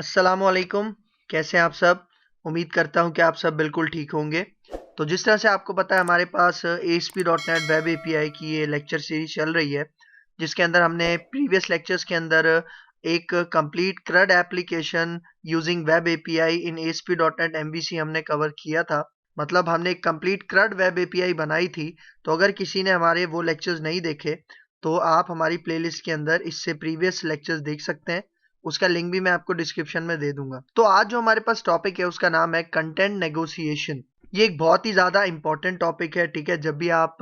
अस्सलामुअलैकुम। कैसे हैं आप सब? उम्मीद करता हूं कि आप सब बिल्कुल ठीक होंगे। तो जिस तरह से आपको पता है हमारे पास ASP.NET वेब एपीआई की ये लेक्चर सीरीज चल रही है, जिसके अंदर हमने प्रीवियस लेक्चर्स के अंदर एक complete CRUD application using web API in ASP.NET MVC हमने कवर किया था। मतलब हमने एक कंप्लीट CRUD वेब एपीआई बनाई थी। तो अगर किसी ने हमारे वो लेक्चर्स नहीं देखे तो आप हमारी प्लेलिस्ट के अंदर इससे प्रीवियस लेक्चर्स देख सकते हैं। उसका लिंक भी मैं आपको डिस्क्रिप्शन में दे दूंगा। तो आज जो हमारे पास टॉपिक है उसका नाम है कंटेंट नेगोशिएशन। ये एक बहुत ही ज्यादा इंपॉर्टेंट टॉपिक है, ठीक है। जब भी आप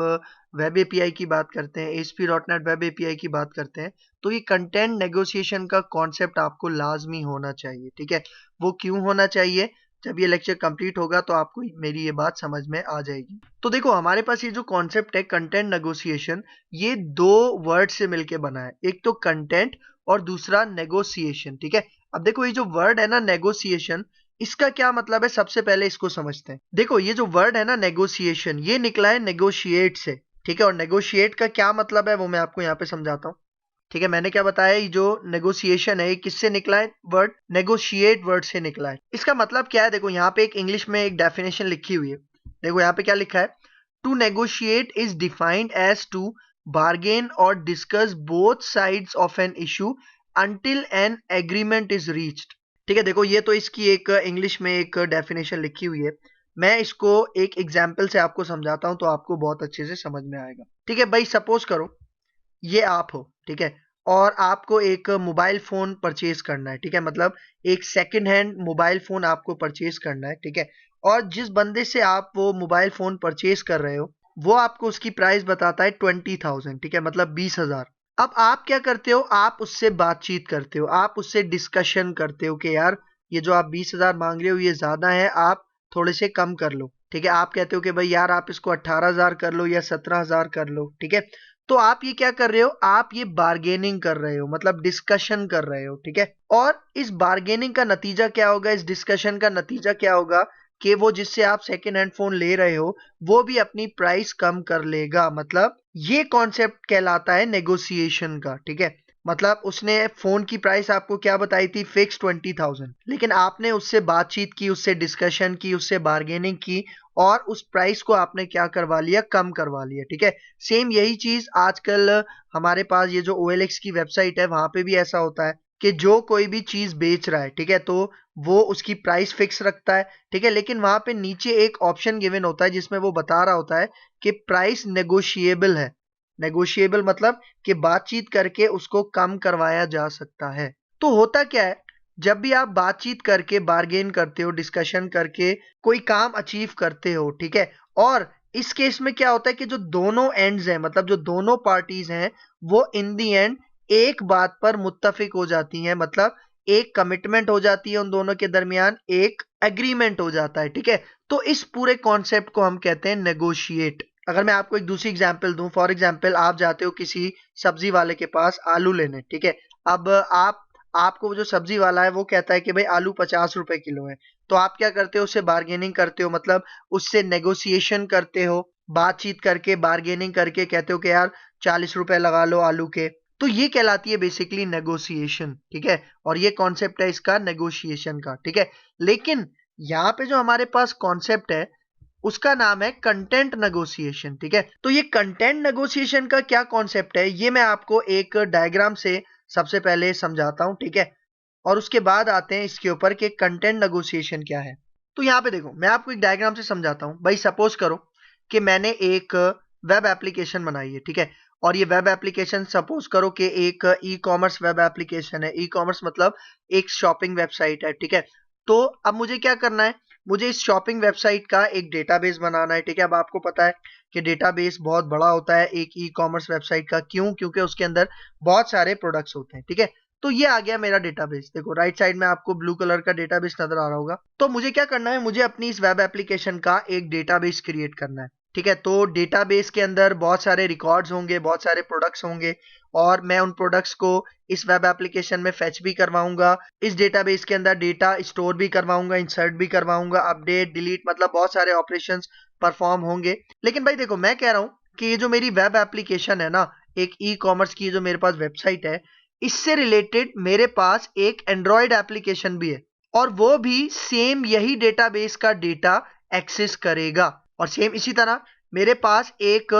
वेब एपीआई की बात करते हैं, ASP.NET वेब एपीआई की बात करते हैं, तो ये कंटेंट नेगोशिएशन का कॉन्सेप्ट आपको लाजमी होना चाहिए, ठीक है। वो क्यों होना चाहिए? जब ये लेक्चर कंप्लीट होगा तो आपको मेरी ये बात समझ में आ जाएगी। तो देखो, हमारे पास ये जो कॉन्सेप्ट है कंटेंट नेगोशिएशन, ये दो वर्ड से मिलके बना है। एक तो कंटेंट और दूसरा नेगोशिएशन, ठीक है। अब देखो, ये जो वर्ड है ना नेगोशिएशन, इसका क्या मतलब है? सबसे पहले इसको समझते हैं। देखो, ये जो वर्ड है ना नेगोशिएशन, ये निकला है नेगोशिएट से, ठीक है। और नेगोशिएट का क्या मतलब है वो मैं आपको यहाँ पे समझाता हूँ, ठीक है। मैंने क्या बताया, ये जो नेगोशिएशन है ये किससे निकला है? वर्ड नेगोशिएट वर्ड से निकला है। इसका मतलब क्या है? देखो, यहाँ पे एक इंग्लिश में एक डेफिनेशन लिखी हुई है। देखो यहाँ पे क्या लिखा है, to negotiate is defined as to bargain or discuss both sides of an issue until an agreement is reached, ठीक है। देखो, ये तो इसकी एक इंग्लिश में एक डेफिनेशन लिखी हुई है। मैं इसको एक एग्जांपल से आपको समझाता हूं तो आपको बहुत अच्छे से समझ में आएगा, ठीक है। भाई सपोज करो ये आप हो, ठीक है, और आपको एक मोबाइल फोन परचेज करना है, ठीक है। मतलब एक सेकंड हैंड मोबाइल फोन आपको परचेज करना है, ठीक है। और जिस बंदे से आप वो मोबाइल फोन परचेज कर रहे हो, वो आपको उसकी प्राइस बताता है 20,000, ठीक है, मतलब 20,000। अब आप क्या करते हो? आप उससे बातचीत करते हो, आप उससे डिस्कशन करते हो कि यार ये जो आप 20,000 मांग रहे हो ये ज्यादा है, आप थोड़े से कम कर लो, ठीक है। आप कहते हो कि भाई यार आप इसको 18,000 कर लो या 17,000 कर लो, ठीक है। तो आप ये क्या कर रहे हो? आप ये बार्गेनिंग कर रहे हो, मतलब डिस्कशन कर रहे हो, ठीक है। और इस बार्गेनिंग का नतीजा क्या होगा? इस डिस्कशन का नतीजा क्या होगा कि वो जिससे आप सेकेंड हैंड फोन ले रहे हो वो भी अपनी प्राइस कम कर लेगा। मतलब ये कॉन्सेप्ट कहलाता है नेगोशिएशन का, ठीक है। मतलब उसने फोन की प्राइस आपको क्या बताई थी? फिक्स 20,000, लेकिन आपने उससे बातचीत की, उससे डिस्कशन की, उससे बार्गेनिंग की और उस प्राइस को आपने क्या करवा लिया? कम करवा लिया, ठीक है। सेम यही चीज आजकल हमारे पास ये जो OLX की वेबसाइट है वहां पे भी ऐसा होता है कि जो कोई भी चीज बेच रहा है, ठीक है, तो वो उसकी प्राइस फिक्स रखता है, ठीक है। लेकिन वहां पे नीचे एक ऑप्शन गिवन होता है जिसमें वो बता रहा होता है कि प्राइस नेगोशिएबल है। नेगोशिएबल मतलब कि बातचीत करके उसको कम करवाया जा सकता है। तो होता क्या है, जब भी आप बातचीत करके बार्गेन करते हो, डिस्कशन करके कोई काम अचीव करते हो, ठीक है, और इस केस में क्या होता है कि जो दोनों एंड्स हैं, मतलब जो दोनों पार्टीज हैं, वो इन दी एंड एक बात पर मुत्तफिक हो जाती हैं। मतलब एक कमिटमेंट हो जाती है उन दोनों के दरमियान, एक एग्रीमेंट हो जाता है, ठीक है। तो इस पूरे कॉन्सेप्ट को हम कहते हैं नेगोशिएट। अगर मैं आपको एक दूसरी एग्जांपल दूं, फॉर एग्जांपल आप जाते हो किसी सब्जी वाले के पास आलू लेने, ठीक है। अब आपको वो जो सब्जी वाला है वो कहता है कि भाई आलू 50 रुपए किलो है। तो आप क्या करते हो? उससे बार्गेनिंग करते हो, मतलब उससे नेगोशिएशन करते हो, बातचीत करके बार्गेनिंग करके कहते हो कि यार 40 रुपए लगा लो आलू के। तो ये कहलाती है बेसिकली नेगोशिएशन, ठीक है। और ये कॉन्सेप्ट है इसका नेगोशिएशन का, ठीक है। लेकिन यहाँ पे जो हमारे पास कॉन्सेप्ट है उसका नाम है कंटेंट नेगोशिएशन, ठीक है। तो ये कंटेंट नेगोशिएशन का क्या कॉन्सेप्ट है ये मैं आपको एक डायग्राम से सबसे पहले समझाता हूं, ठीक है। और उसके बाद आते हैं इसके ऊपर कि कंटेंट नेगोशिएशन क्या है। तो यहाँ पे देखो, मैं आपको एक डायग्राम से समझाता हूँ। भाई सपोज करो कि मैंने एक वेब एप्लीकेशन बनाई है, ठीक है। और ये वेब एप्लीकेशन सपोज करो कि एक ई कॉमर्स वेब एप्लीकेशन है। ई कॉमर्स मतलब एक शॉपिंग वेबसाइट है, ठीक है। तो अब मुझे क्या करना है? मुझे इस शॉपिंग वेबसाइट का एक डेटाबेस बनाना है, ठीक है। अब आपको पता है कि डेटाबेस बहुत बड़ा होता है एक ई कॉमर्स वेबसाइट का। क्यों? क्योंकि उसके अंदर बहुत सारे प्रोडक्ट्स होते हैं, ठीक है। तो ये आ गया मेरा डेटाबेस। देखो राइट साइड में आपको ब्लू कलर का डेटाबेस नजर आ रहा होगा। तो मुझे क्या करना है? मुझे अपनी इस वेब एप्लीकेशन का एक डेटाबेस क्रिएट करना है, ठीक है। तो डेटाबेस के अंदर बहुत सारे रिकॉर्ड्स होंगे, बहुत सारे प्रोडक्ट्स होंगे, और मैं उन प्रोडक्ट्स को इस वेब एप्लीकेशन में फेच भी करवाऊंगा। इस डेटाबेस के अंदर डेटा स्टोर भी करवाऊंगा, इंसर्ट भी करवाऊंगा, अपडेट डिलीट, मतलब बहुत सारे ऑपरेशंस परफॉर्म होंगे। लेकिन भाई देखो, मैं कह रहा हूं कि ये जो मेरी वेब एप्लीकेशन है ना, एक ई कॉमर्स की जो मेरे पास वेबसाइट है, इससे रिलेटेड मेरे पास एक एंड्रॉयड एप्लीकेशन भी है और वो भी सेम यही डेटाबेस का डेटा एक्सेस करेगा। और सेम इसी तरह मेरे पास एक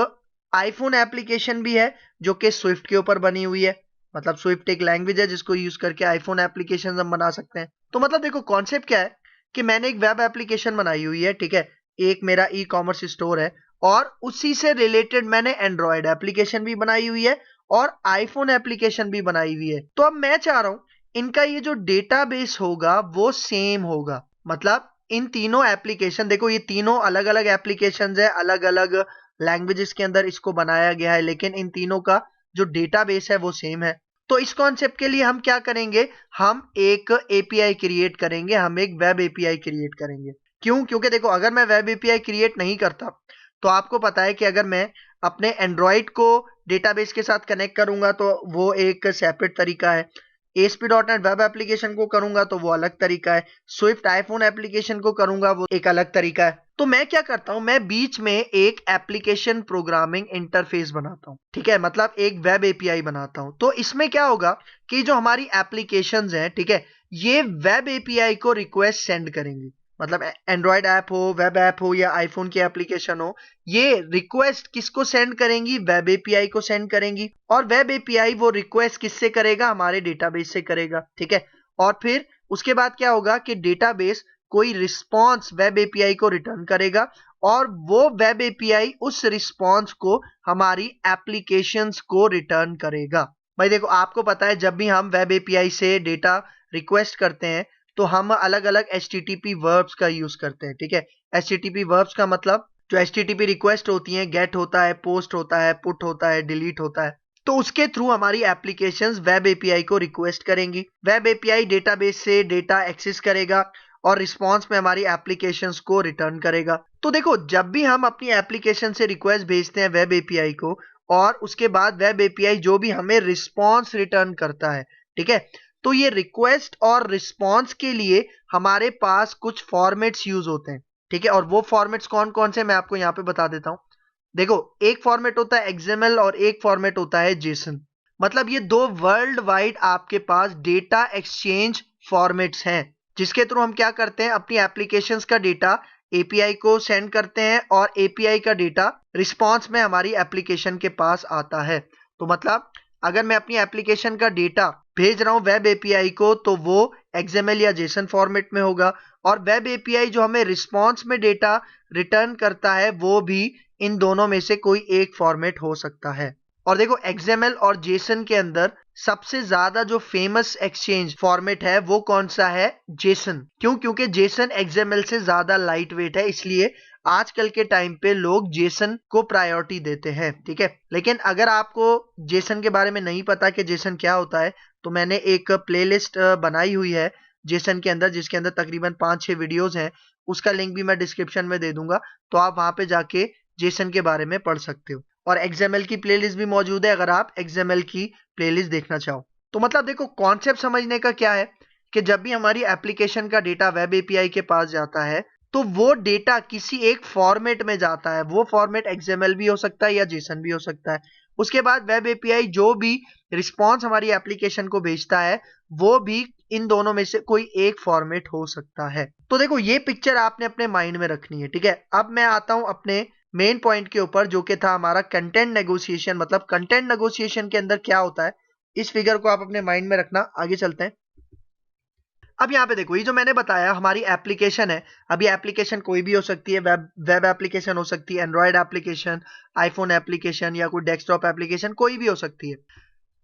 आईफोन एप्लीकेशन भी है जो कि स्विफ्ट के ऊपर बनी हुई है। मतलब स्विफ्ट एक लैंग्वेज है जिसको यूज करके आईफोन एप्लीकेशन हम बना सकते हैं। तो मतलब देखो कॉन्सेप्ट क्या है कि मैंने एक वेब एप्लीकेशन बनाई हुई है, ठीक है, एक मेरा ई कॉमर्स स्टोर है और उसी से रिलेटेड मैंने एंड्रॉयड एप्लीकेशन भी बनाई हुई है और आईफोन एप्लीकेशन भी बनाई हुई है। तो अब मैं चाह रहा हूं इनका ये जो डेटाबेस होगा वो सेम होगा। मतलब इन तीनों एप्लीकेशन, देखो ये तीनों अलग अलग एप्लीकेशंस है, अलग अलग लैंग्वेजेस के अंदर इसको बनाया गया है, लेकिन इन तीनों का जो डेटाबेस है वो सेम है। तो इस कॉन्सेप्ट के लिए हम क्या करेंगे, हम एक एपीआई क्रिएट करेंगे, हम एक वेब एपीआई क्रिएट करेंगे। क्यों? क्योंकि देखो अगर मैं वेब एपीआई क्रिएट नहीं करता तो आपको पता है कि अगर मैं अपने एंड्रॉयड को डेटाबेस के साथ कनेक्ट करूंगा तो वो एक सेपरेट तरीका है, ASP.NET वेब एप्लीकेशन को करूंगा तो वो अलग तरीका है, स्विफ्ट आईफोन एप्लीकेशन को करूंगा वो एक अलग तरीका है। तो मैं क्या करता हूं, मैं बीच में एक एप्लीकेशन प्रोग्रामिंग इंटरफेस बनाता हूं, ठीक है, मतलब एक वेब एपीआई बनाता हूं। तो इसमें क्या होगा कि जो हमारी एप्लीकेशंस हैं, ठीक है, ये वेब एपीआई को रिक्वेस्ट सेंड करेंगी। मतलब एंड्रॉयड ऐप हो, वेब ऐप हो या आईफोन की एप्लीकेशन हो, ये रिक्वेस्ट किसको सेंड करेंगी, वेब एपीआई को सेंड करेंगी। और वेब एपीआई वो रिक्वेस्ट किससे करेगा, हमारे डेटाबेस से करेगा, ठीक है। और फिर उसके बाद क्या होगा कि डेटाबेस कोई रिस्पॉन्स वेब एपीआई को रिटर्न करेगा और वो वेब एपीआई उस रिस्पॉन्स को हमारी एप्लीकेशंस को रिटर्न करेगा। भाई देखो आपको पता है जब भी हम वेब एपीआई से डेटा रिक्वेस्ट करते हैं तो हम अलग अलग HTTP वर्ब्स का यूज करते हैं, ठीक है। HTTP वर्ब्स का मतलब जो HTTP रिक्वेस्ट होती हैं, गेट होता है, पोस्ट होता है, पुट होता है, डिलीट होता है, तो उसके थ्रू हमारी एप्लीकेशंस वेब एपीआई को रिक्वेस्ट करेंगी। वेब एपीआई डेटाबेस से डेटा एक्सेस करेगा और रिस्पॉन्स में हमारी एप्लीकेशंस को रिटर्न करेगा। तो देखो जब भी हम अपनी एप्लीकेशन से रिक्वेस्ट भेजते हैं वेब एपीआई को और उसके बाद वेब एपीआई जो भी हमें रिस्पॉन्स रिटर्न करता है, ठीक है, तो ये रिक्वेस्ट और रिस्पॉन्स के लिए हमारे पास कुछ फॉर्मेट्स यूज होते हैं, ठीक है। और वो फॉर्मेट्स कौन कौन से मैं आपको यहाँ पे बता देता हूँ। देखो एक फॉर्मेट होता है XML और एक फॉर्मेट होता है JSON। मतलब ये दो वर्ल्ड वाइड आपके पास डेटा एक्सचेंज फॉर्मेट्स हैं जिसके थ्रू हम क्या करते हैं, अपनी एप्लीकेशंस का डेटा एपीआई को सेंड करते हैं और एपीआई का डेटा रिस्पॉन्स में हमारी एप्लीकेशन के पास आता है। तो मतलब अगर मैं अपनी एप्लीकेशन का डेटा भेज रहा हूं वेब एपीआई को तो वो XML या JSON फॉर्मेट में होगा और वेब एपीआई जो हमें रिस्पॉन्स में डेटा रिटर्न करता है वो भी इन दोनों में से कोई एक फॉर्मेट हो सकता है। और देखो XML और JSON के अंदर सबसे ज्यादा जो फेमस एक्सचेंज फॉर्मेट है वो कौन सा है, JSON। क्यों? क्योंकि JSON XML से ज्यादा लाइट वेट है, इसलिए आजकल के टाइम पे लोग JSON को प्रायोरिटी देते हैं, ठीक है। लेकिन अगर आपको JSON के बारे में नहीं पता कि JSON क्या होता है तो मैंने एक प्लेलिस्ट बनाई हुई है JSON के अंदर जिसके अंदर तकरीबन 5-6 वीडियोस हैं, उसका लिंक भी मैं डिस्क्रिप्शन में दे दूंगा, तो आप वहां पे जाके JSON के बारे में पढ़ सकते हो। और XML की प्लेलिस्ट भी मौजूद है अगर आप XML की प्लेलिस्ट देखना चाहो। तो मतलब देखो कॉन्सेप्ट समझने का क्या है कि जब भी हमारी एप्लीकेशन का डेटा वेब एपीआई के पास जाता है तो वो डेटा किसी एक फॉर्मेट में जाता है। वो फॉर्मेट XML भी हो सकता है या JSON भी हो सकता है। उसके बाद वेब एपीआई जो भी रिस्पॉन्स हमारी एप्लीकेशन को भेजता है वो भी इन दोनों में से कोई एक फॉर्मेट हो सकता है। तो देखो ये पिक्चर आपने अपने माइंड में रखनी है, ठीक है। अब मैं आता हूं अपने मेन पॉइंट के ऊपर जो कि था हमारा कंटेंट नेगोशिएशन। मतलब कंटेंट नेगोशिएशन के अंदर क्या होता है, इस फिगर को आप अपने माइंड में रखना। आगे चलते हैं। अब यहाँ पे देखो ये जो मैंने बताया हमारी एप्लीकेशन है, अभी एप्लीकेशन कोई भी हो सकती है, वेब एप्लीकेशन हो सकती है, एंड्रॉयड एप्लीकेशन, आईफोन एप्लीकेशन या कोई डेस्कटॉप एप्लीकेशन, कोई भी हो सकती है।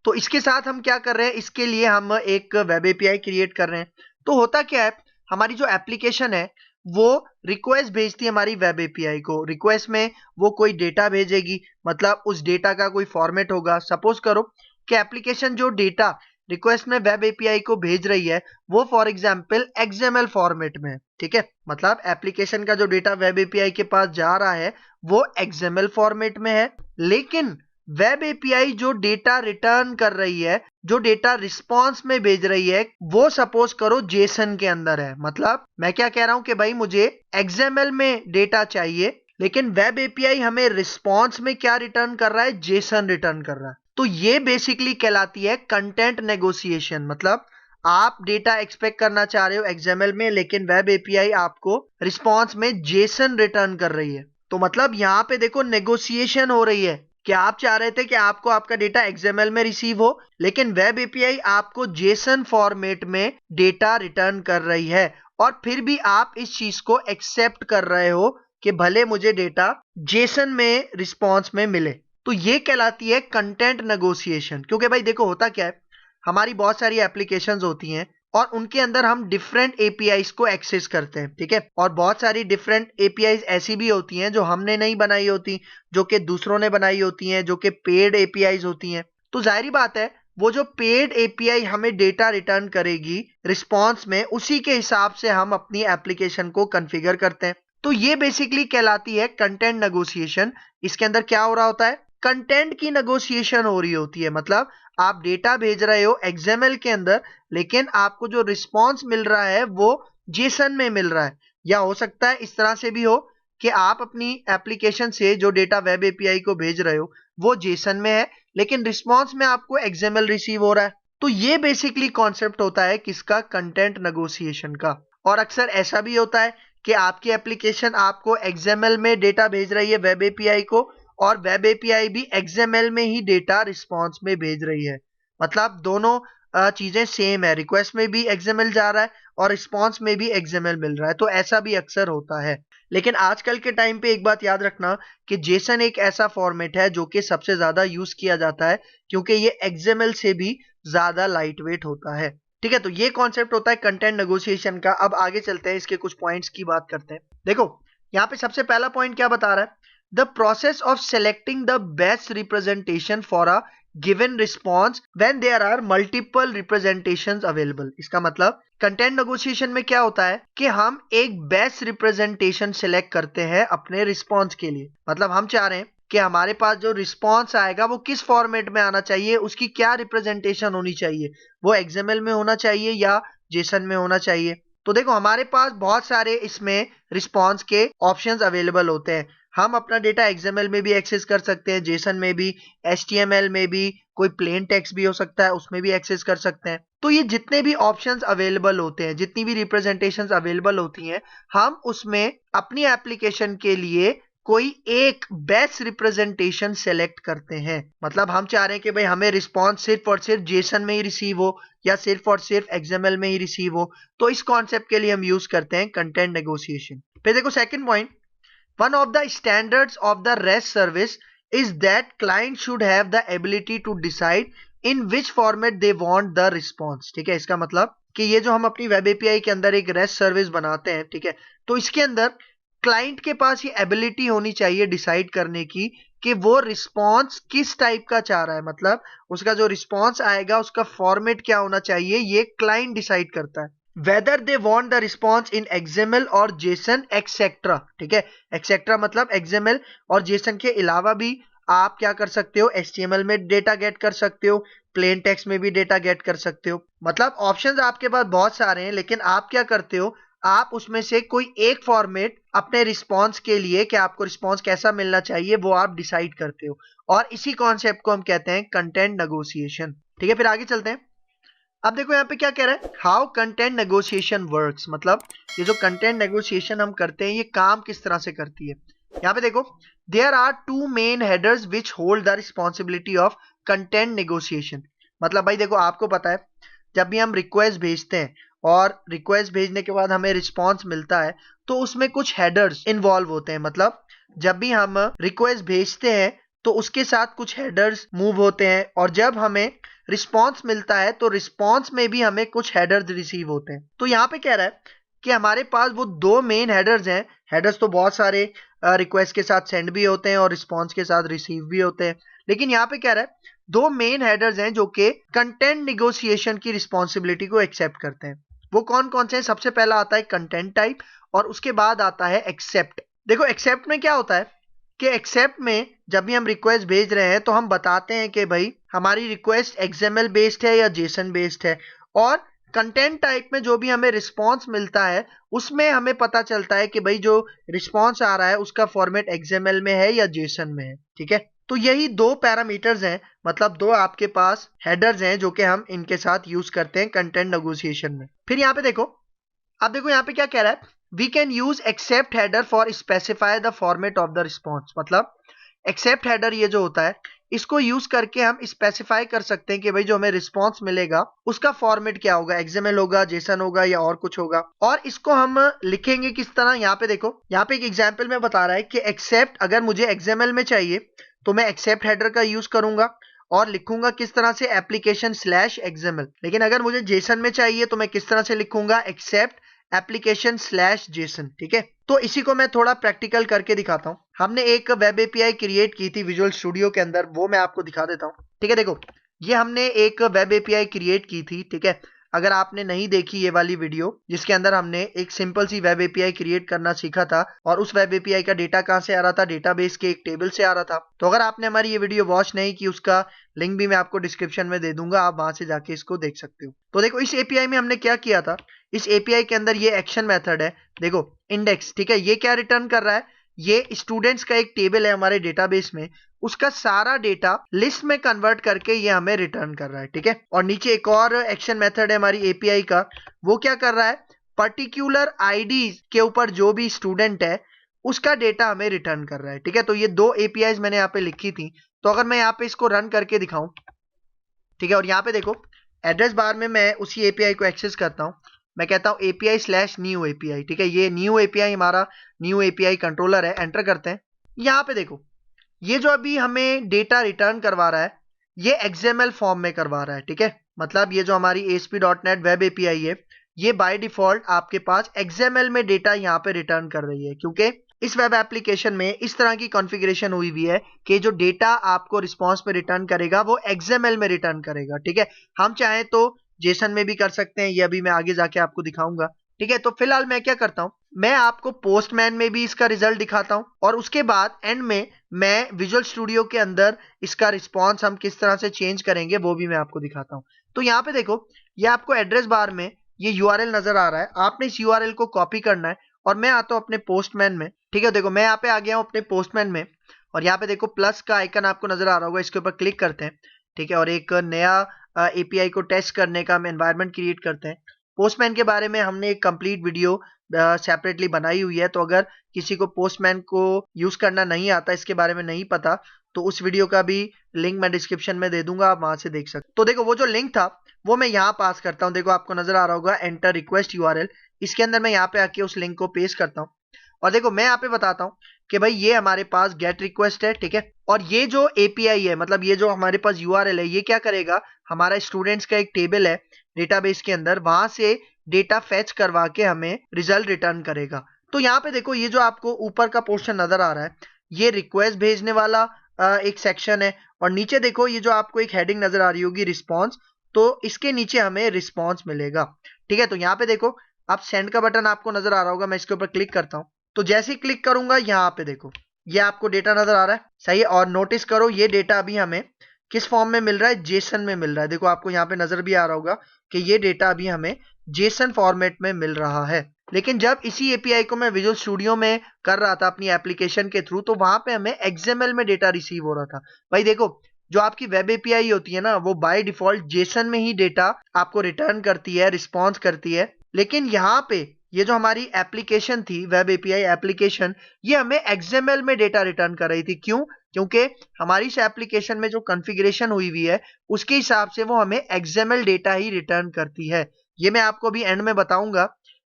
तो इसके साथ हम क्या कर रहे हैं, इसके लिए हम एक वेब एपीआई क्रिएट कर रहे हैं। तो होता क्या है, हमारी जो एप्लीकेशन है वो रिक्वेस्ट भेजती है हमारी वेब एपीआई को। रिक्वेस्ट में वो कोई डेटा भेजेगी, मतलब उस डेटा का कोई फॉर्मेट होगा। सपोज करो कि एप्लीकेशन जो डेटा रिक्वेस्ट में वेब एपीआई को भेज रही है वो फॉर एग्जांपल XML फॉर्मेट में है, ठीक है। मतलब एप्लीकेशन का जो डेटा वेब एपीआई के पास जा रहा है वो XML फॉर्मेट में है, लेकिन वेब एपीआई जो डेटा रिटर्न कर रही है, जो डेटा रिस्पॉन्स में भेज रही है, वो सपोज करो JSON के अंदर है। मतलब मैं क्या कह रहा हूं कि भाई मुझे XML में डेटा चाहिए लेकिन वेब एपीआई हमें रिस्पॉन्स में क्या रिटर्न कर रहा है, JSON रिटर्न कर रहा है। तो ये बेसिकली कहलाती है कंटेंट नेगोशिएशन। मतलब आप डेटा एक्सपेक्ट करना चाह रहे हो XML में, लेकिन वेब एपीआई आपको रिस्पॉन्स में जेसन रिटर्न कर रही है। तो मतलब यहाँ पे देखो नेगोशिएशन हो रही है कि आप चाह रहे थे कि आपको आपका डेटा XML में रिसीव हो, लेकिन वेब एपीआई आपको जेसन फॉर्मेट में डेटा रिटर्न कर रही है, और फिर भी आप इस चीज को एक्सेप्ट कर रहे हो कि भले मुझे डेटा जेसन में रिस्पॉन्स में मिले। तो ये कहलाती है कंटेंट नेगोशिएशन। क्योंकि भाई देखो होता क्या है, हमारी बहुत सारी एप्लीकेशंस होती हैं और उनके अंदर हम डिफरेंट एपीआईज को एक्सेस करते हैं, ठीक है। और बहुत सारी डिफरेंट एपीआईज ऐसी भी होती हैं जो हमने नहीं बनाई होती, जो कि दूसरों ने बनाई होती हैं, जो कि पेड एपीआईज होती हैं। तो जाहिर बात है वो जो पेड एपीआई हमें डेटा रिटर्न करेगी रिस्पॉन्स में, उसी के हिसाब से हम अपनी एप्लीकेशन को कॉन्फ़िगर करते हैं। तो ये बेसिकली कहलाती है कंटेंट नेगोशिएशन। इसके अंदर क्या हो रहा होता है, कंटेंट की नेगोशिएशन हो रही होती है। मतलब आप डेटा भेज रहे हो XML के अंदर, लेकिन आपको जो रिस्पॉन्स मिल रहा है वो जेसन में मिल रहा है। या हो सकता है इस तरह से भी हो कि आप अपनी एप्लीकेशन से जो डेटा वेब एपीआई को भेज रहे हो वो जेसन में है, लेकिन रिस्पॉन्स में आपको XML रिसीव हो रहा है। तो ये बेसिकली कॉन्सेप्ट होता है किसका, कंटेंट नेगोशिएशन का। और अक्सर ऐसा भी होता है कि आपकी एप्लीकेशन आपको XML में डेटा भेज रही है वेब एपीआई को, और वेब एपीआई भी XML में ही डेटा रिस्पॉन्स में भेज रही है। मतलब दोनों चीजें सेम है, रिक्वेस्ट में भी XML जा रहा है और रिस्पॉन्स में भी XML मिल रहा है। तो ऐसा भी अक्सर होता है। लेकिन आजकल के टाइम पे एक बात याद रखना कि जेसन एक ऐसा फॉर्मेट है जो कि सबसे ज्यादा यूज किया जाता है, क्योंकि ये XML से भी ज्यादा लाइट वेट होता है। ठीक है, तो ये कॉन्सेप्ट होता है कंटेंट नेगोशिएशन का। अब आगे चलते हैं, इसके कुछ पॉइंट्स की बात करते हैं। देखो यहाँ पे सबसे पहला पॉइंट क्या बता रहा है, the process of selecting the best representation for a given response when there are multiple representations available. इसका मतलब कंटेंट नेगोशिएशन में क्या होता है कि हम एक बेस्ट रिप्रेजेंटेशन सिलेक्ट करते हैं अपने रिस्पॉन्स के लिए। मतलब हम चाह रहे हैं कि हमारे पास जो रिस्पॉन्स आएगा वो किस फॉर्मेट में आना चाहिए, उसकी क्या रिप्रेजेंटेशन होनी चाहिए, वो XML में होना चाहिए या जेसन में होना चाहिए। तो देखो हमारे पास बहुत सारे इसमें रिस्पॉन्स के ऑप्शंस अवेलेबल होते हैं। हम अपना डेटा XML में भी एक्सेस कर सकते हैं, जेसन में भी, HTML में भी, कोई प्लेन टेक्स्ट भी हो सकता है उसमें भी एक्सेस कर सकते हैं। तो ये जितने भी ऑप्शंस अवेलेबल होते हैं, जितनी भी रिप्रेजेंटेशंस अवेलेबल होती हैं, हम उसमें अपनी एप्लीकेशन के लिए कोई एक बेस्ट रिप्रेजेंटेशन सेलेक्ट करते हैं। मतलब हम चाह रहे हैं कि भाई हमें रिस्पॉन्स सिर्फ और सिर्फ जेसन में ही रिसीव हो या सिर्फ और सिर्फ XML में ही रिसीव हो। तो इस कॉन्सेप्ट के लिए हम यूज करते हैं कंटेंट नेगोशिएशन। फिर देखो second point, one of the standards of the REST service is that client should have the ability to decide in which format they want the response। ठीक है, इसका मतलब कि ये जो हम अपनी वेब एपीआई के अंदर एक REST सर्विस बनाते हैं, ठीक है, तो इसके अंदर क्लाइंट के पास ये एबिलिटी होनी चाहिए डिसाइड करने की कि वो रिस्पॉन्स किस टाइप का चाह रहा है। मतलब उसका जो रिस्पॉन्स आएगा उसका फॉर्मेट क्या होना चाहिए, ये क्लाइंट डिसाइड करता है। whether they want the response in XML और JSON etc। ठीक है, etc मतलब XML और JSON के अलावा भी आप क्या कर सकते हो, HTML में डेटा गेट कर सकते हो, प्लेन टेक्स्ट में भी डेटा गेट कर सकते हो। मतलब ऑप्शंस आपके पास बहुत सारे हैं, लेकिन आप क्या करते हो, आप उसमें से कोई एक फॉर्मेट अपने रिस्पॉन्स के लिए कि आपको रिस्पॉन्स कैसा मिलना चाहिए वो आप डिसाइड करते हो। और इसी कॉन्सेप्ट को हम कहते हैं कंटेंट नेगोशिएशन। ठीक है, फिर आगे चलते हैं। अब देखो यहाँ पे क्या कह रहा है, हाउ कंटेंट नेगोशिएशन वर्क्स। मतलब ये जो कंटेंट नेगोशिएशन हम करते हैं ये काम किस तरह से करती है। यहाँ पे देखो, there are two main headers which hold the responsibility of content negotiation. मतलब भाई देखो आपको पता है जब भी हम रिक्वेस्ट भेजते हैं और रिक्वेस्ट भेजने के बाद हमें रिस्पॉन्स मिलता है तो उसमें कुछ हेडर्स इन्वॉल्व होते हैं। मतलब जब भी हम रिक्वेस्ट भेजते हैं तो उसके साथ कुछ हेडर्स मूव होते हैं, और जब हमें रिस्पॉन्स मिलता है तो रिस्पॉन्स में भी हमें कुछ हेडर्स रिसीव होते हैं। तो यहाँ पे कह रहा है कि हमारे पास वो दो मेन हेडर्स हैं। हेडर्स तो बहुत सारे रिक्वेस्ट के साथ सेंड भी होते हैं और रिस्पॉन्स के साथ रिसीव भी होते हैं, लेकिन यहाँ पे कह रहा है दो मेन हेडर्स हैं जो कि कंटेंट नेगोशिएशन की रिस्पॉन्सिबिलिटी को एक्सेप्ट करते हैं। वो कौन कौन से हैं, सबसे पहला आता है कंटेंट टाइप और उसके बाद आता है एक्सेप्ट। देखो एक्सेप्ट में क्या होता है कि एक्सेप्ट में जब भी हम रिक्वेस्ट भेज रहे हैं तो हम बताते हैं कि भाई हमारी रिक्वेस्ट XML बेस्ड है या JSON बेस्ड है, और कंटेंट टाइप में जो भी हमें रिस्पॉन्स मिलता है उसमें हमें पता चलता है कि भाई जो रिस्पॉन्स आ रहा है उसका फॉर्मेट XML में है या JSON में है। ठीक है, तो यही दो पैरामीटर्स हैं, मतलब दो आपके पास हेडर्स हैं जो कि हम इनके साथ यूज करते हैं कंटेंट नेगोशिएशन में। फिर यहाँ पे देखो, अब देखो यहाँ पे क्या कह रहा है, we can use accept header for specify the format of the response. मतलब एक्सेप्ट हेडर ये जो होता है, इसको यूज करके हम स्पेसिफाई कर सकते हैं कि भाई जो हमें रिस्पॉन्स मिलेगा उसका फॉर्मेट क्या होगा, एक्सएमएल होगा, जेसन होगा या और कुछ होगा। और इसको हम लिखेंगे किस तरह, यहाँ पे देखो, यहाँ पे एक एग्जाम्पल में बता रहा है कि एक्सेप्ट, अगर मुझे एक्सएमएल में चाहिए तो मैं एक्सेप्ट हेडर का यूज करूंगा और लिखूंगा किस तरह से, एप्लीकेशन स्लैश एक्सएमएल। लेकिन अगर मुझे जेसन में चाहिए तो मैं किस तरह से लिखूंगा, एक्सेप्ट एप्लीकेशन स्लैश जेसन। ठीक है, तो इसी को मैं थोड़ा प्रैक्टिकल करके दिखाता हूं। हमने एक वेब एपीआई क्रिएट की थी विजुअल स्टूडियो के अंदर, वो मैं आपको दिखा देता हूं। ठीक है, देखो ये हमने एक वेब एपीआई क्रिएट की थी। ठीक है, अगर आपने नहीं देखी ये वाली वीडियो जिसके अंदर हमने एक सिंपल सी वेब एपीआई क्रिएट करना सीखा था, और उस वेब एपीआई का डेटा कहां से आ रहा था, डेटाबेस के एक टेबल से आ रहा था। तो अगर आपने हमारी ये वीडियो वॉच नहीं की, उसका लिंक भी मैं आपको डिस्क्रिप्शन में दे दूंगा, आप वहां से जाके इसको देख सकते हो। तो देखो इस एपीआई में हमने क्या किया था, इस एपीआई के अंदर ये एक्शन मेथड है, देखो इंडेक्स। ठीक है, ये क्या रिटर्न कर रहा है, ये स्टूडेंट्स का एक टेबल है हमारे डेटाबेस में, उसका सारा डेटा लिस्ट में कन्वर्ट करके ये हमें रिटर्न कर रहा है। ठीक है, और नीचे एक और एक्शन मेथड है हमारी एपीआई का, वो क्या कर रहा है, पर्टिकुलर आईडी के ऊपर जो भी स्टूडेंट है उसका डेटा हमें रिटर्न कर रहा है। ठीक है, तो ये दो एपीआई मैंने यहाँ पे लिखी थी। तो अगर मैं यहाँ पे इसको रन करके दिखाऊं, ठीक है, और यहाँ पे देखो एड्रेस बार में मैं उसी एपीआई को एक्सेस करता हूँ, मैं कहता हूँ एपीआई स्लैश न्यू एपीआई। ठीक है, ये न्यू एपीआई हमारा न्यू एपीआई कंट्रोलर है, एंटर करते हैं। यहाँ पे देखो ये जो अभी हमें डेटा रिटर्न करवा रहा है ये एक्सएमएल फॉर्म में करवा रहा है। ठीक है, मतलब ये जो हमारी ASP.NET वेब एपीआई है ये बाय डिफॉल्ट आपके पास एक्सएमएल में डेटा यहाँ पे रिटर्न कर रही है, क्योंकि इस वेब एप्लीकेशन में इस तरह की कॉन्फ़िगरेशन हुई हुई है कि जो डेटा आपको रिस्पॉन्स में रिटर्न करेगा वो एक्सएमएल में रिटर्न करेगा। ठीक है, हम चाहें तो जेसन में भी कर सकते हैं, ये अभी मैं आगे जाके आपको दिखाऊंगा। ठीक है, तो फिलहाल मैं क्या करता हूं, मैं आपको पोस्टमैन में भी इसका रिजल्ट दिखाता हूं, और उसके बाद एंड में मैं विजुअल स्टूडियो के अंदर इसका रिस्पॉन्स हम किस तरह से चेंज करेंगे वो भी मैं आपको दिखाता हूं। तो यहाँ पे देखो ये आपको एड्रेस बार में ये यूआरएल नजर आ रहा है, आपने इस यूआरएल को कॉपी करना है और मैं आता हूं अपने पोस्टमैन में। ठीक है, देखो मैं यहाँ पे आ गया हूं अपने पोस्टमैन में, और यहाँ पे देखो प्लस का आइकन आपको नजर आ रहा होगा, इसके ऊपर क्लिक करते हैं। ठीक है, और एक नया एपीआई को टेस्ट करने का हम एनवायरनमेंट क्रिएट करते हैं। पोस्टमैन के बारे में हमने एक कंप्लीट वीडियो सेपरेटली बनाई हुई है, तो अगर किसी को पोस्टमैन को यूज करना नहीं आता, इसके बारे में नहीं पता, तो उस वीडियो का भी लिंक मैं डिस्क्रिप्शन में दे दूंगा, आप वहां से देख सकते। तो देखो वो जो लिंक था वो मैं यहाँ पास करता हूँ, देखो आपको नजर आ रहा होगा एंटर रिक्वेस्ट यूआरएल, इसके अंदर मैं यहाँ पे आके उस लिंक को पेस्ट करता हूँ, और देखो मैं यहाँ पे बताता हूँ कि भाई ये हमारे पास गेट रिक्वेस्ट है। ठीक है, और ये जो एपीआई है, मतलब ये जो हमारे पास यूआरएल है, ये क्या करेगा, हमारा स्टूडेंट्स का एक टेबल है डेटाबेस के अंदर, वहां से डेटा फेच करवा के हमें रिजल्ट रिटर्न करेगा। तो यहाँ पे देखो ये जो आपको ऊपर का पोर्शन नजर आ रहा है ये रिक्वेस्ट भेजने वाला एक सेक्शन है, और नीचे देखो ये जो आपको एक हेडिंग नजर आ रही होगी रिस्पॉन्स, तो इसके नीचे हमें रिस्पॉन्स मिलेगा। ठीक है, तो यहाँ पे देखो अब सेंड का बटन आपको नजर आ रहा होगा, मैं इसके ऊपर क्लिक करता हूँ, तो जैसे ही क्लिक करूंगा यहाँ पे देखो ये आपको डेटा नजर आ रहा है, सही है। और नोटिस करो ये डेटा अभी हमें किस फॉर्म में मिल रहा है, जेसन में मिल रहा है। देखो आपको यहाँ पे नजर भी आ रहा होगा कि ये डेटा अभी हमें जेसन फॉर्मेट में मिल रहा है। लेकिन जब इसी एपीआई को मैं विजुअल स्टूडियो में कर रहा था अपनी एप्लीकेशन के थ्रू, तो वहां पे हमें एक्सएमएल में डेटा रिसीव हो रहा था। भाई देखो जो आपकी वेब एपीआई होती है ना, वो बाय डिफॉल्ट जेसन में ही डेटा आपको रिटर्न करती है, रिस्पॉन्स करती है। लेकिन यहाँ पे ये जो हमारी एप्लीकेशन थी वेब एपीआई एप्लीकेशन, ये हमें एक्सएमएल में डेटा रिटर्न कर रही थी। क्यों? क्योंकि हमारी इस एप्लीकेशन में जो कॉन्फ़िगरेशन हुई हुई है उसके हिसाब से वो हमें एक्सएमएल डेटा ही रिटर्न करती है। ये मैं आपको भी एंड में बताऊंगा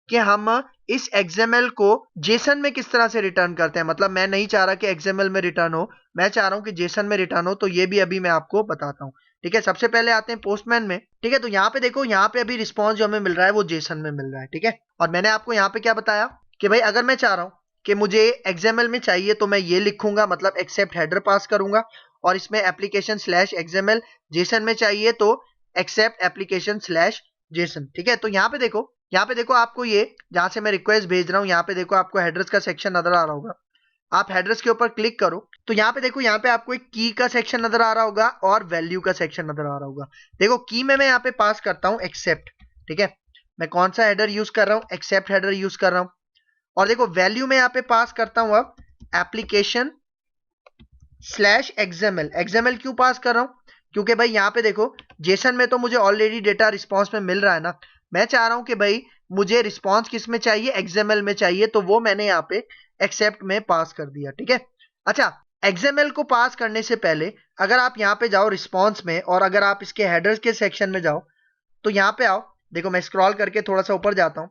कि हम इस एक्सएमएल को जेसन में किस तरह से रिटर्न करते हैं। मतलब मैं नहीं चाह रहा कि एक्सएमएल में रिटर्न हो, मैं चाह रहा हूं कि जेसन में रिटर्न हो, तो ये भी अभी मैं आपको बताता हूं। ठीक है, सबसे पहले आते हैं पोस्टमैन में। ठीक है, तो यहाँ पे देखो यहाँ पे अभी रिस्पॉन्स जो हमें मिल रहा है वो जेसन में मिल रहा है। ठीक है, और मैंने आपको यहाँ पे क्या बताया कि भाई अगर मैं चाह रहा हूं कि मुझे एक्सएमएल में चाहिए तो मैं ये लिखूंगा, मतलब एक्सेप्ट हेडर पास करूंगा, और इसमें एप्लीकेशन स्लैश एक्सएमएल, जेसन में चाहिए तो एक्सेप्ट एप्लीकेशन स्लैश जेसन। ठीक है, तो यहाँ पे देखो आपको ये जहां से मैं रिक्वेस्ट भेज रहा हूँ, यहाँ पे देखो आपको हेडर्स का सेक्शन नजर आ रहा होगा, आप हेडर्स के ऊपर क्लिक करो तो यहाँ पे देखो यहाँ पे आपको एक की का सेक्शन नजर आ रहा होगा और वैल्यू का सेक्शन नजर आ रहा होगा। देखो की में मैं यहाँ पे पास करता हूँ एक्सेप्ट। ठीक है, मैं कौन सा हेडर यूज कर रहा हूँ, एक्सेप्ट हेडर यूज कर रहा हूँ। और देखो वैल्यू में यहाँ पे पास करता हूँ अब एप्लीकेशन स्लैश एक्सएमएल। एक्सएमएल क्यों पास कर रहा हूं? क्योंकि भाई यहाँ पे देखो जेसन में तो मुझे ऑलरेडी डेटा रिस्पॉन्स में मिल रहा है ना, मैं चाह रहा हूं कि भाई मुझे रिस्पॉन्स किस में चाहिए, एक्सएमएल में चाहिए, तो वो मैंने यहाँ पे एक्सेप्ट में पास कर दिया। ठीक है, अच्छा एक्सएमएल को पास करने से पहले अगर आप यहाँ पे जाओ रिस्पॉन्स में, और अगर आप इसके हेडर्स के सेक्शन में जाओ तो यहाँ पे आओ, देखो मैं स्क्रॉल करके थोड़ा सा ऊपर जाता हूँ,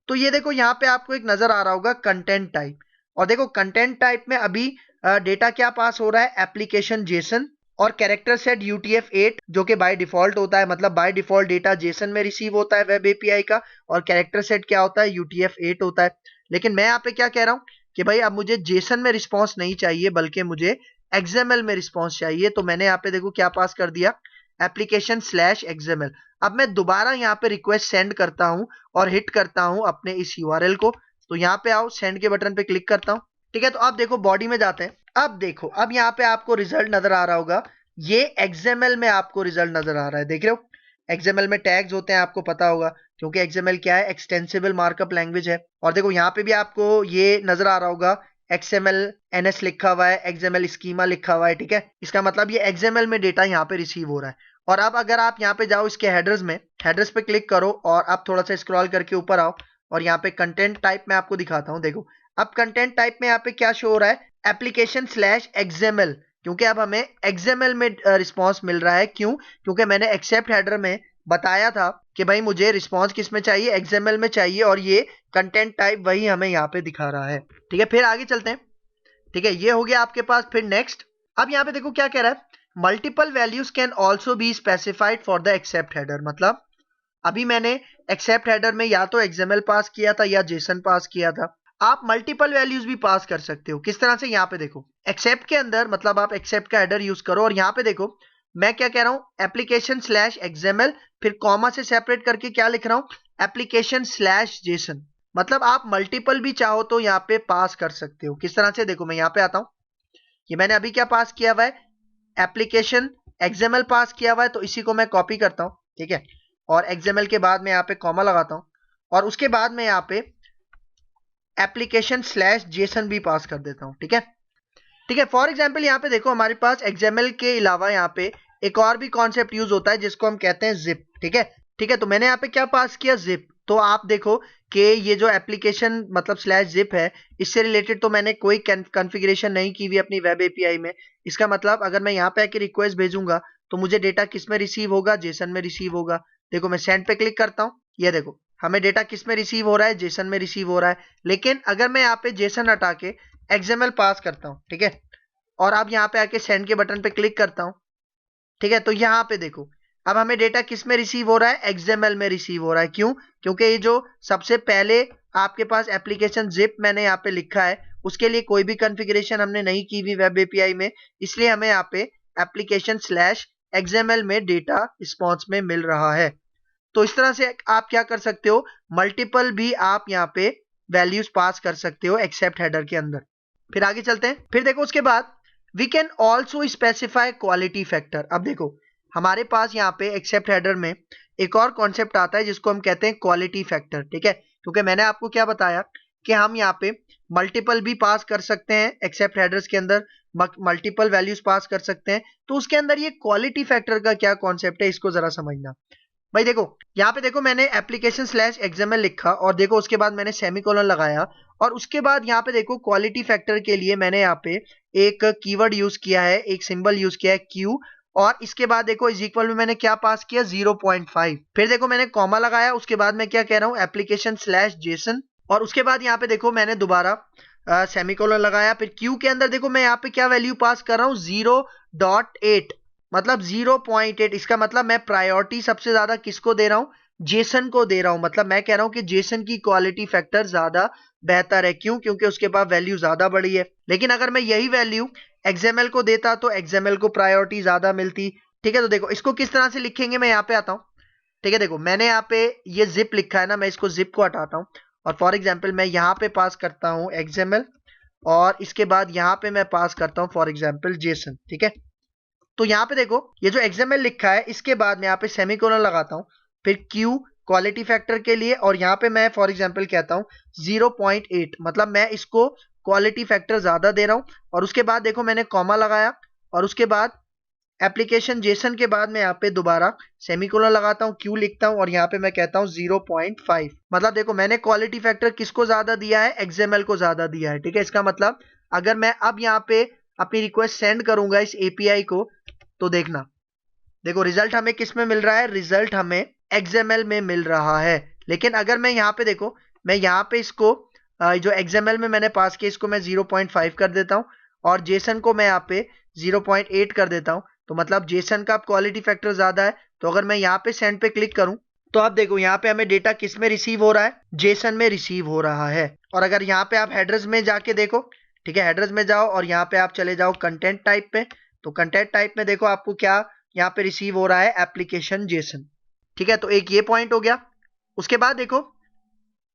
तो ये देखो यहाँ पे आपको एक नजर आ रहा होगा कंटेंट टाइप, और देखो कंटेंट टाइप में अभी डेटा क्या पास हो रहा है, एप्लीकेशन जेसन और कैरेक्टर सेट UTF-8 जो कि बाय डिफॉल्ट होता है, मतलब बाय डिफॉल्ट डेटा जेसन में रिसीव होता है वेब एपीआई का, और कैरेक्टर सेट क्या होता है, UTF-8 होता है। लेकिन मैं यहाँ पे क्या कह रहा हूँ कि भाई अब मुझे जेसन में रिस्पॉन्स नहीं चाहिए बल्कि मुझे XML में रिस्पॉन्स चाहिए, तो मैंने यहाँ पे देखो क्या पास कर दिया, एप्लीकेशन स्लैश XML। अब मैं दोबारा यहाँ पे रिक्वेस्ट सेंड करता हूँ और हिट करता हूँ अपने इस URL को, तो यहाँ पे आओ सेंड के बटन पे क्लिक करता हूँ। ठीक है, तो अब देखो बॉडी में जाते हैं, अब देखो अब यहाँ पे आपको रिजल्ट नजर आ रहा होगा, ये XML में आपको रिजल्ट नजर आ रहा है, देख रहे हो XML में टैग्स होते हैं, आपको पता होगा, क्योंकि XML क्या है, एक्सटेंसिबल मार्कअप लैंग्वेज है। और देखो यहाँ पे भी आपको ये नजर आ रहा होगा XML NS लिखा हुआ है, XML स्कीमा लिखा हुआ है। ठीक है, इसका मतलब ये XML में डेटा यहाँ पे रिसीव हो रहा है। और अब अगर आप यहाँ पे जाओ इसके हेडर्स में, हेडर्स पे क्लिक करो और अब थोड़ा सा स्क्रॉल करके ऊपर आओ, और यहाँ पे कंटेंट टाइप में आपको दिखाता हूँ। देखो अब कंटेंट टाइप में यहाँ पे क्या शो हो रहा है, एप्लीकेशन स्लैश XML, क्योंकि अब हमें XML में रिस्पॉन्स मिल रहा है। क्यों? क्योंकि मैंने एक्सेप्ट हेडर में बताया था कि भाई मुझे रिस्पॉन्स किस में चाहिए, XML में चाहिए, और ये कंटेंट टाइप वही हमें यहाँ पे दिखा रहा है। ठीक है, फिर आगे चलते हैं। ठीक है, ये हो गया आपके पास। फिर नेक्स्ट, अब यहाँ पे देखो क्या कह रहा है, multiple values can also be specified for the accept header. मतलब अभी मैंने एक्सेप्ट हेडर में या तो XML पास किया था या जेसन पास किया था, आप मल्टीपल वैल्यूज भी पास कर सकते हो। किस तरह से, यहाँ पे देखो एक्सेप्ट के अंदर, मतलब आप एक्सेप्ट का हेडर यूज करो, और यहाँ पे देखो मैं क्या कह रहा हूँ, एप्लीकेशन स्लैश XML, फिर कॉमा से सेपरेट करके क्या लिख रहा हूँ, एप्लीकेशन स्लैश जेसन। मतलब आप मल्टीपल भी चाहो तो यहाँ पे पास कर सकते हो। किस तरह से, देखो मैं यहाँ पे आता हूँ, ये मैंने अभी क्या पास किया हुआ है, एप्लीकेशन XML पास किया हुआ है, तो इसी को मैं कॉपी करता हूँ। ठीक है, और XML के बाद मैं यहाँ पे कॉमा लगाता हूँ, और उसके बाद मैं यहाँ पे एप्लीकेशन स्लैश जेसन भी पास कर देता हूँ। ठीक है, ठीक है, फॉर एग्जाम्पल यहाँ पे देखो हमारे पास XML के अलावा यहाँ पे एक और भी कॉन्सेप्ट यूज होता है जिसको हम कहते हैं जिप। ठीक है, ठीक है, तो मैंने यहाँ पे क्या पास किया, जिप। तो आप देखो कि ये जो एप्लीकेशन मतलब स्लैश जिप है, इससे रिलेटेड तो मैंने कोई कॉन्फ़िगरेशन नहीं की हुई अपनी वेब एपीआई में। इसका मतलब अगर मैं यहाँ पे आके रिक्वेस्ट भेजूंगा तो मुझे डेटा किस में रिसीव होगा, जेसन में रिसीव होगा। देखो मैं सेंड पे क्लिक करता हूँ, ये देखो हमें डेटा किस में रिसीव हो रहा है, जेसन में रिसीव हो रहा है। लेकिन अगर मैं यहाँ पे जेसन हटा के XML पास करता हूँ, ठीक है, और अब यहाँ पे आके सेंड के बटन पे क्लिक करता हूँ, ठीक है, तो यहाँ पे देखो अब हमें डेटा किस में रिसीव हो रहा है, XML में रिसीव हो रहा है। क्यों? क्योंकि ये जो सबसे पहले आपके पास एप्लीकेशन जिप मैंने यहाँ पे लिखा है, उसके लिए कोई भी कॉन्फ़िगरेशन हमने नहीं की हुई वेब एपीआई में, इसलिए हमें यहाँ पे एप्लीकेशन स्लैश XML में डेटा रिस्पॉन्स में मिल रहा है। तो इस तरह से आप क्या कर सकते हो, मल्टीपल भी आप यहाँ पे वैल्यूज पास कर सकते हो एक्सेप्ट हेडर के अंदर। फिर आगे चलते हैं, फिर देखो उसके बाद we can also specify quality factor. अब देखो हमारे पास यहाँ पे एक्सेप्ट हेडर में एक और कॉन्सेप्ट आता है जिसको हम कहते हैं क्वालिटी फैक्टर। ठीक है, क्योंकि मैंने आपको क्या बताया कि हम यहाँ पे मल्टीपल भी पास कर सकते हैं एक्सेप्ट हेडर्स के अंदर, मल्टीपल वैल्यूज पास कर सकते हैं, तो उसके अंदर ये क्वालिटी फैक्टर का क्या कॉन्सेप्ट है, इसको जरा समझना। भाई देखो यहाँ पे देखो मैंने एप्लीकेशन स्लैश XML लिखा, और देखो उसके बाद मैंने सेमीकोलन लगाया, और उसके बाद यहाँ पे देखो क्वालिटी फैक्टर के लिए मैंने यहाँ पे एक कीवर्ड यूज किया है, एक सिंबल यूज किया है Q, और इसके बाद देखो इज इक्वल में मैंने क्या पास किया, 0.5। फिर देखो मैंने कॉमा लगाया, उसके बाद मैं क्या कह रहा हूँ, एप्लीकेशन स्लैश जेसन, और उसके बाद यहाँ पे देखो मैंने दोबारा सेमीकोलन लगाया। फिर Q के अंदर देखो मैं यहाँ पे क्या वैल्यू पास कर रहा हूँ, 0.8, मतलब 0.8। इसका मतलब मैं प्रायोरिटी सबसे ज्यादा किसको दे रहा हूँ, जेसन को दे रहा हूँ। मतलब मैं कह रहा हूँ कि जेसन की क्वालिटी फैक्टर ज्यादा बेहतर है। क्यों? क्योंकि उसके पास वैल्यू ज्यादा बड़ी है। लेकिन अगर मैं यही वैल्यू XML को देता तो XML को प्रायोरिटी ज्यादा मिलती। ठीक है, तो देखो इसको किस तरह से लिखेंगे, मैं यहाँ पे आता हूँ। ठीक है, देखो मैंने यहाँ पे ये जिप लिखा है ना, मैं इसको जिप को हटाता हूँ, और फॉर एग्जाम्पल मैं यहाँ पे पास करता हूँ XML, और इसके बाद यहाँ पे मैं पास करता हूँ फॉर एग्जाम्पल जेसन। ठीक है, तो यहाँ पे देखो ये जो XML लिखा है, इसके बाद मैं यहाँ पे सेमीकोलन लगाता हूँ, फिर Q क्वालिटी फैक्टर के लिए, और यहाँ पे मैं फॉर एग्जांपल कहता हूँ 0.8, मतलब मैं इसको क्वालिटी फैक्टर ज्यादा दे रहा हूं, और उसके बाद देखो मैंने कॉमा लगाया, और उसके बाद एप्लीकेशन जेसन के बाद मैं यहाँ पे दोबारा सेमीकोलन लगाता हूँ, क्यू लिखता हूँ, और यहाँ पे मैं कहता हूँ 0.5। मतलब देखो मैंने क्वालिटी फैक्टर किसको ज्यादा दिया है, एक्सएमएल को ज्यादा दिया है, ठीक है। इसका मतलब अगर मैं अब यहाँ पे अपनी रिक्वेस्ट सेंड करूंगा इस एपीआई को, तो देखना, देखो रिजल्ट हमें किस में मिल रहा है, रिजल्ट हमें एक्सएमएल में मिल रहा है। लेकिन अगर मैं यहाँ पे देखो, मैं यहाँ पे इसको जो एक्सएमएल में मैंने पास किया इसको मैं 0.5 कर देता हूँ, और जेसन को मैं यहाँ पे 0.8 कर देता हूँ। तो मतलब जेसन का क्वालिटी फैक्टर ज्यादा है। तो अगर मैं यहाँ पे सेंड पे क्लिक करूं, तो आप देखो यहाँ पे हमें डेटा किस में रिसीव हो रहा है, जेसन में रिसीव हो रहा है। और अगर यहाँ पे आप हेडर्स में जाके देखो, ठीक है, हेडर्स में जाओ और यहाँ पे आप चले जाओ कंटेंट टाइप पे, तो कंटेंट टाइप में देखो आपको क्या यहाँ पे रिसीव हो रहा है, एप्लीकेशन जेसन, ठीक है। तो एक ये पॉइंट हो गया। उसके बाद देखो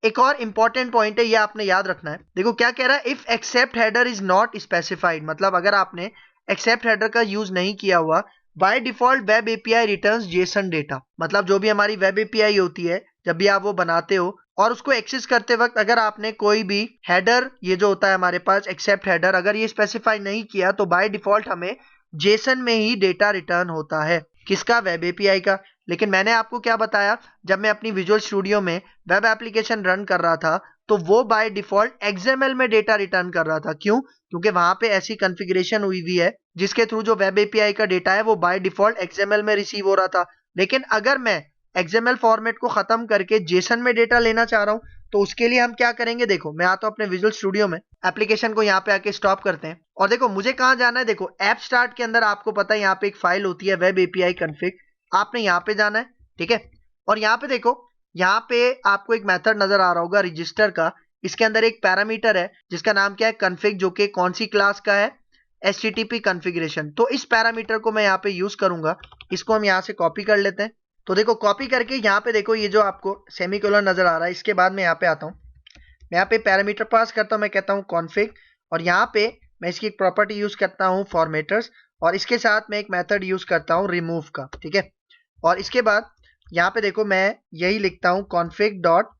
एक और इंपॉर्टेंट पॉइंट है, ये आपने याद रखना है। देखो क्या कह रहा है, if accept header is not specified, मतलब अगर आपने एक्सेप्ट हेडर का यूज नहीं किया हुआ, by default web API returns Jason data. मतलब जो भी हमारी वेब एपीआई होती है, जब भी आप वो बनाते हो और उसको एक्सेस करते वक्त अगर आपने कोई भी हेडर, ये जो होता है हमारे पास एक्सेप्ट हेडर, अगर ये स्पेसिफाई नहीं किया, तो बाय डिफॉल्ट हमें जेसन में ही डेटा रिटर्न होता है। किसका, वेब एपीआई का। लेकिन मैंने आपको क्या बताया, जब मैं अपनी विजुअल स्टूडियो में वेब एप्लीकेशन रन कर रहा था, तो वो बाय डिफॉल्ट एक्सएमएल में डेटा रिटर्न कर रहा था। क्यों? क्योंकि वहां पे ऐसी कॉन्फ़िगरेशन हुई हुई है जिसके थ्रू जो वेब एपीआई का डेटा है वो बाय डिफॉल्ट एक्सएमएल में रिसीव हो रहा था। लेकिन अगर मैं एक्सएमएल फॉर्मेट को खत्म करके जेसन में डेटा लेना चाह रहा हूं, तो उसके लिए हम क्या करेंगे, देखो मैं आता हूं अपने विजुअल स्टूडियो में, एप्लीकेशन को यहाँ पे आके स्टॉप करते हैं, और देखो मुझे कहाँ जाना है। देखो ऐप स्टार्ट के अंदर आपको पता है यहाँ पे एक फाइल होती है वेब एपीआई कॉन्फ़िग, आपने यहाँ पे जाना है, ठीक है। और यहाँ पे देखो, यहाँ पे आपको एक मेथड नजर आ रहा होगा रजिस्टर का, इसके अंदर एक पैरामीटर है जिसका नाम क्या है, कॉन्फ़िग, जो कि कौन सी क्लास का है, HTTP कॉन्फ़िगरेशन। तो इस पैरामीटर को मैं यहाँ पे यूज करूंगा, इसको हम यहाँ से कॉपी कर लेते हैं। तो देखो कॉपी करके यहाँ पे देखो ये जो आपको सेमीकोलन नजर आ रहा है, इसके बाद मैं यहाँ पे आता हूँ, मैं यहाँ पे पैरामीटर पास करता हूँ, मैं कहता हूँ कॉन्फ़िग, और यहाँ पे मैं इसकी एक प्रॉपर्टी यूज करता हूँ फॉर्मेटर्स, और इसके साथ मैं एक मेथड यूज करता हूँ रिमूव का, ठीक है। और इसके बाद यहाँ पे देखो मैं यही लिखता हूँ config डॉट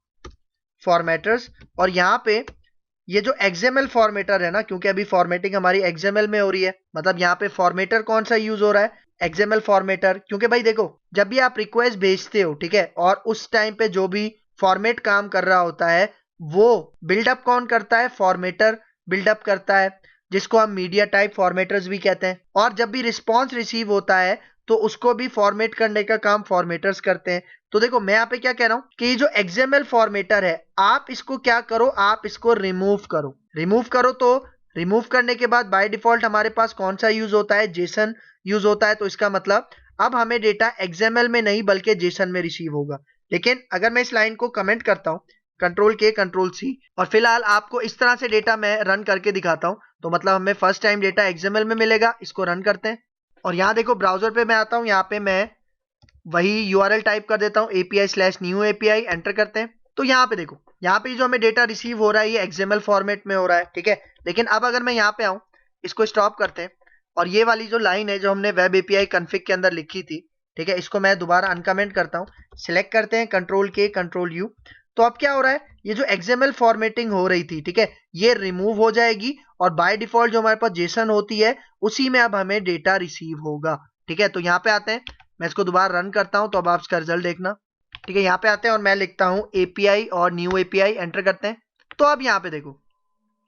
फॉर्मेटर्स, और यहाँ पे ये जो XML फॉर्मेटर है ना, क्योंकि अभी फॉर्मेटिंग हमारी XML में हो रही है, मतलब यहाँ पे फॉर्मेटर कौन सा यूज हो रहा है, XML फॉर्मेटर। क्योंकि भाई देखो जब भी आप रिक्वेस्ट भेजते हो, ठीक है, और उस टाइम पे जो भी फॉर्मेट काम कर रहा होता है वो बिल्डअप कौन करता है, फॉर्मेटर बिल्डअप करता है, जिसको हम मीडिया टाइप फॉर्मेटर्स भी कहते हैं। और जब भी रिस्पॉन्स रिसीव होता है तो उसको भी फॉर्मेट करने का काम फॉर्मेटर्स करते हैं। तो देखो मैं यहाँ पे क्या कह रहा हूँ कि ये जो XML फॉर्मेटर है, आप इसको क्या करो, आप इसको रिमूव करो। रिमूव करो, तो रिमूव करने के बाद बाय डिफॉल्ट हमारे पास कौन सा यूज होता है, जेसन यूज होता है। तो इसका मतलब अब हमें डेटा XML में नहीं बल्कि जेसन में रिसीव होगा। लेकिन अगर मैं इस लाइन को कमेंट करता हूँ, Ctrl+K Ctrl+C, और फिलहाल आपको इस तरह से डेटा मैं रन करके दिखाता हूँ, तो मतलब हमें फर्स्ट टाइम डेटा XML में मिलेगा। इसको रन करते हैं, और यहाँ देखो ब्राउजर पे मैं आता हूँ, यहाँ पे मैं वही URL टाइप कर देता हूँ, API/new API, एंटर करते हैं। तो यहाँ पे देखो, यहाँ पे जो हमें डेटा रिसीव हो रहा है ये XML फॉर्मेट में हो रहा है, ठीक है। लेकिन अब अगर मैं यहाँ पे आऊँ, इसको स्टॉप करते हैं, और ये वाली जो लाइन है जो हमने वेब API कॉन्फ़िग के अंदर लिखी थी, ठीक है, इसको मैं दोबारा अनकमेंट करता हूँ, सिलेक्ट करते हैं Ctrl+K Ctrl+U। तो अब क्या हो रहा है, ये जो XML फॉर्मेटिंग हो रही थी, ठीक है, ये रिमूव हो जाएगी, और बाय डिफॉल्ट जो हमारे पास जेसन होती है उसी में अब हमें डेटा रिसीव होगा, ठीक है। तो यहाँ पे आते हैं, मैं इसको दोबारा रन करता हूँ, तो अब आप इसका रिजल्ट देखना, ठीक है। यहाँ पे आते हैं और मैं लिखता हूँ API और न्यू API, एंटर करते हैं। तो अब यहाँ पे देखो,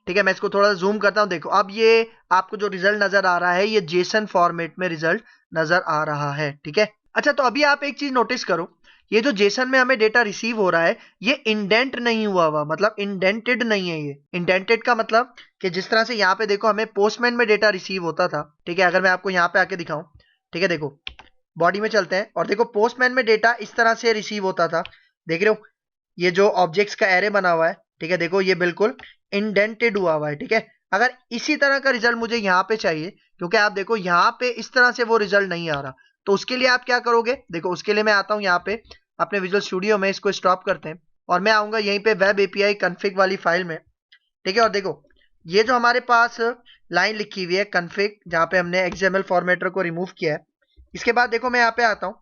ठीक है, मैं इसको थोड़ा जूम करता हूँ, देखो अब ये आपको जो रिजल्ट नजर आ रहा है ये जेसन फॉर्मेट में रिजल्ट नजर आ रहा है, ठीक है। अच्छा, तो अभी आप एक चीज नोटिस करो, ये जो जेसन में हमें डेटा रिसीव हो रहा है ये इंडेंट नहीं हुआ हुआ, मतलब इंडेंटेड नहीं है। ये इंडेंटेड का मतलब कि जिस तरह से यहाँ पे देखो हमें पोस्टमैन में डेटा रिसीव होता था, ठीक है, अगर मैं आपको यहाँ पे आके दिखाऊं, ठीक है, देखो बॉडी में चलते हैं, और देखो पोस्टमैन में डेटा इस तरह से रिसीव होता था, देख रहे हो ये जो ऑब्जेक्ट्स का एरे बना हुआ है, ठीक है, देखो ये बिल्कुल इंडेंटेड हुआ हुआ है, ठीक है। अगर इसी तरह का रिजल्ट मुझे यहाँ पे चाहिए, क्योंकि आप देखो यहाँ पे इस तरह से वो रिजल्ट नहीं आ रहा, तो उसके लिए आप क्या करोगे, देखो उसके लिए मैं आता हूँ यहाँ पे अपने विजुअल स्टूडियो में, इसको स्टॉप करते हैं, और मैं आऊंगा यहीं पे वेब API कॉन्फ़िग वाली फाइल में, ठीक है। और देखो ये जो हमारे पास लाइन लिखी हुई है कॉन्फ़िग, जहाँ पे हमने XML फॉर्मेटर को रिमूव किया है, इसके बाद देखो मैं यहाँ पे आता हूँ,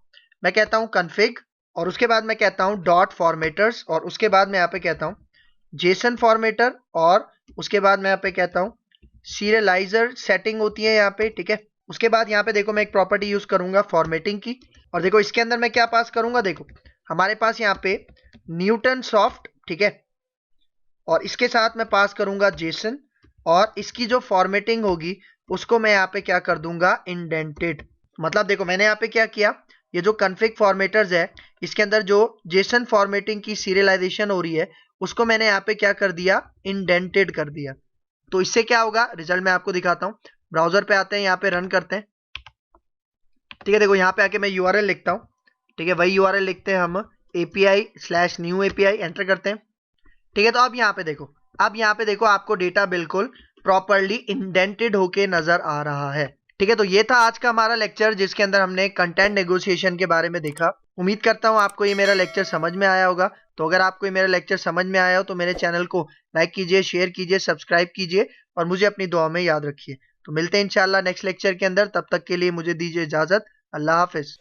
मैं कहता हूँ कॉन्फ़िग, और उसके बाद मैं कहता हूँ डॉट फॉर्मेटर्स, और उसके बाद मैं यहाँ पे कहता हूँ जेसन फॉर्मेटर और उसके बाद मैं यहाँ पे कहता हूँ सीरियलाइजर सेटिंग होती है यहाँ पे, ठीक है। उसके बाद यहाँ पे देखो मैं एक प्रॉपर्टी यूज करूंगा फॉर्मेटिंग की, और देखो इसके अंदर मैं क्या पास करूंगा, देखो हमारे पास यहाँ पे न्यूटन सॉफ्ट, ठीक है, और इसके साथ मैं पास करूंगा जेसन, और इसकी जो फॉर्मेटिंग होगी उसको मैं यहाँ पे क्या कर दूंगा, इंडेंटेड। मतलब देखो मैंने यहाँ पे क्या किया, ये जो कॉन्फ़िग फॉर्मेटर्स है इसके अंदर जो जेसन फॉर्मेटिंग की सीरियलाइजेशन हो रही है उसको मैंने यहाँ पे क्या कर दिया, इंडेंटेड कर दिया। तो इससे क्या होगा, रिजल्ट मैं आपको दिखाता हूँ। ब्राउजर पे आते हैं, यहाँ पे रन करते हैं, ठीक है। देखो यहाँ पे आके मैं यूआरएल लिखता हूँ, ठीक है, वही यूआरएल लिखते हैं हम, API/new API एंटर करते हैं, ठीक है। तो अब यहाँ पे देखो, अब यहाँ पे देखो आपको डेटा बिल्कुल प्रॉपरली इंडेंटेड होके नजर आ रहा है, ठीक है। तो ये था आज का हमारा लेक्चर जिसके अंदर हमने कंटेंट नेगोशिएशन के बारे में देखा। उम्मीद करता हूँ आपको ये मेरा लेक्चर समझ में आया होगा। तो अगर आपको ये मेरा लेक्चर समझ में आया हो तो मेरे चैनल को लाइक कीजिए, शेयर कीजिए, सब्सक्राइब कीजिए और मुझे अपनी दुआ में याद रखिए। तो मिलते हैं इंशाल्लाह नेक्स्ट लेक्चर के अंदर, तब तक के लिए मुझे दीजिए इजाजत। अल्लाह हाफिज।